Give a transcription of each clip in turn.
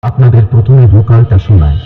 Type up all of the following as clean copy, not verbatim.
আপনাদের প্রথমে ভোকালটা শোনায়।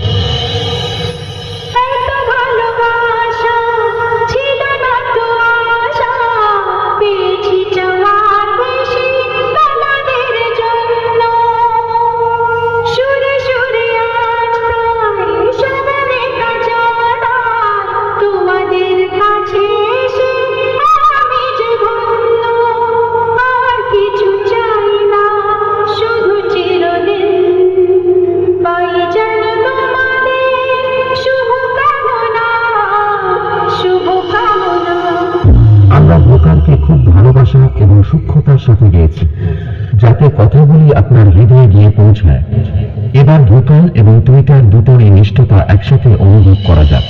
আমরা ভোকালকে খুব ভালোবাসা এবং সূক্ষ্মতার সাথে গেয়েছি, যাতে কথাগুলি আপনার হৃদয়ে গিয়ে পৌঁছায়। এবার ভোকাল এবং টুইটার দুটোরই নিষ্ঠতা একসাথে অনুভব করা যাক।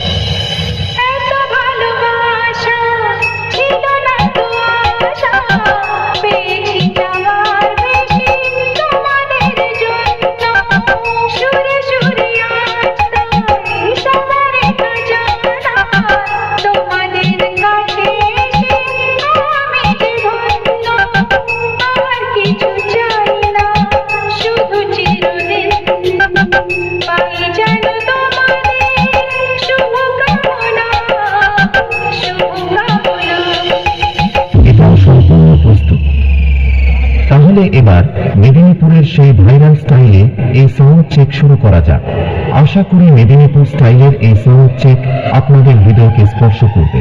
তাহলে এবার মেদিনীপুরের সেই ভাইরাল স্টাইলে এই সাউন্ড চেক শুরু করা যাক। আশা করি মেদিনীপুর স্টাইলের এই সাউন্ড চেক আপনাদের হৃদয়কে স্পর্শ করবে।